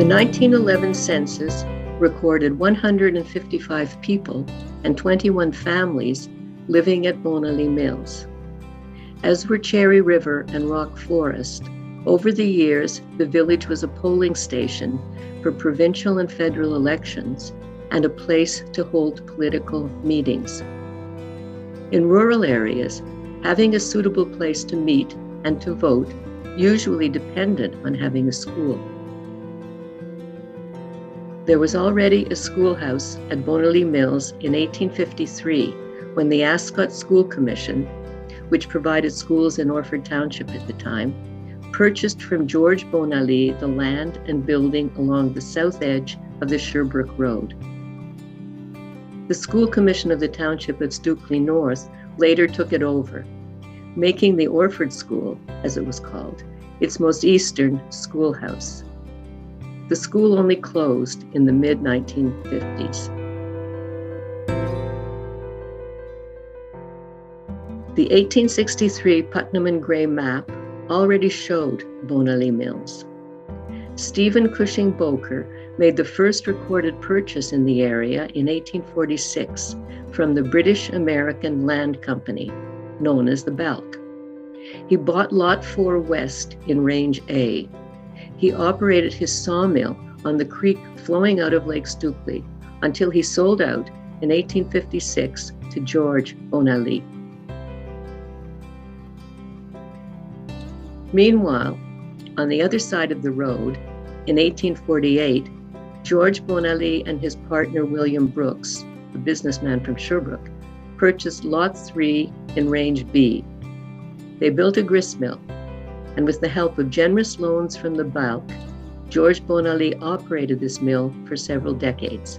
The 1911 census recorded 155 people and 21 families living at Bonaly Mills. As were Cherry River and Rock Forest, over the years, the village was a polling station for provincial and federal elections and a place to hold political meetings. In rural areas, having a suitable place to meet and to vote usually depended on having a school. There was already a schoolhouse at Bonaly Mills in 1853 when the Ascot School Commission, which provided schools in Orford Township at the time, purchased from George Bonaly the land and building along the south edge of the Sherbrooke Road. The School Commission of the Township of Stukely North later took it over, making the Orford School, as it was called, its most eastern schoolhouse. The school only closed in the mid-1950s. The 1863 Putnam and Gray map already showed Bonaly Mills. Stephen Cushing Boker made the first recorded purchase in the area in 1846 from the British American Land Company, known as the Balk. He bought Lot 4 West in Range A. He operated his sawmill on the creek flowing out of Lake Stukely until he sold out in 1856 to George Bonaly. Meanwhile, on the other side of the road, in 1848, George Bonaly and his partner William Brooks, a businessman from Sherbrooke, purchased Lot 3 in Range B. They built a gristmill, and with the help of generous loans from the Balk, George Bonaly operated this mill for several decades.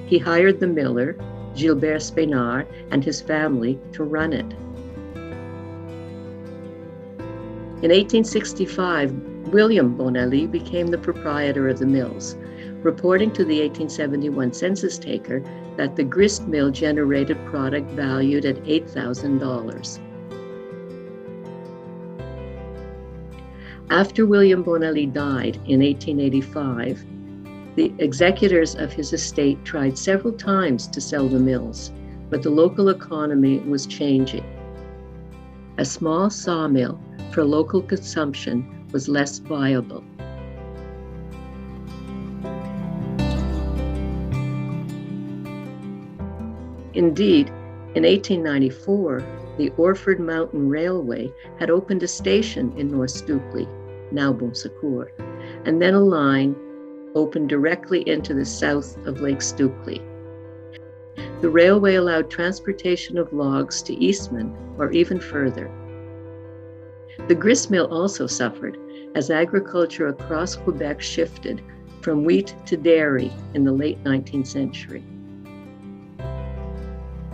He hired the miller, Gilbert Spénard, and his family to run it. In 1865, William Bonaly became the proprietor of the mills, reporting to the 1871 census taker that the grist mill generated product valued at $8,000. After William Bonaly died in 1885, the executors of his estate tried several times to sell the mills, but the local economy was changing. A small sawmill for local consumption was less viable. Indeed, in 1894, the Orford Mountain Railway had opened a station in North Stukely, now Bon Secours, and then a line opened directly into the south of Lake Stukely. The railway allowed transportation of logs to Eastman or even further. The gristmill also suffered as agriculture across Quebec shifted from wheat to dairy in the late 19th century.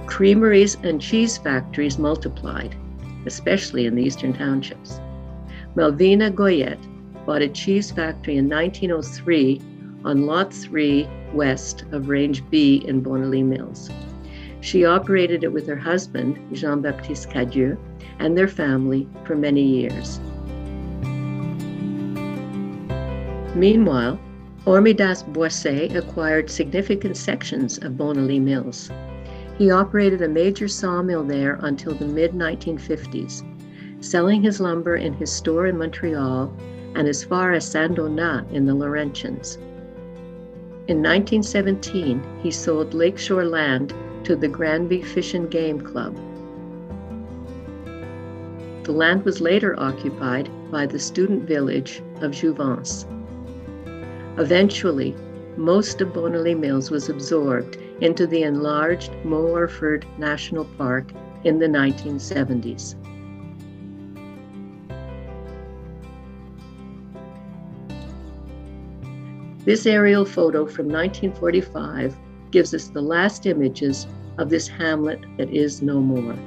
Creameries and cheese factories multiplied, especially in the eastern townships. Melvina Goyette bought a cheese factory in 1903 on Lot 3 west of Range B in Bonaly Mills. She operated it with her husband, Jean-Baptiste Cadieux, and their family for many years. Meanwhile, Hormidas Boisset acquired significant sections of Bonaly Mills. He operated a major sawmill there until the mid-1950s, selling his lumber in his store in Montreal and as far as Saint-Donat in the Laurentians. In 1917, he sold lakeshore land to the Granby Fish and Game Club. The land was later occupied by the student village of Jouvence. Eventually, most of Bonaly Mills was absorbed into the enlarged Moorford National Park in the 1970s. This aerial photo from 1945 gives us the last images of this hamlet that is no more.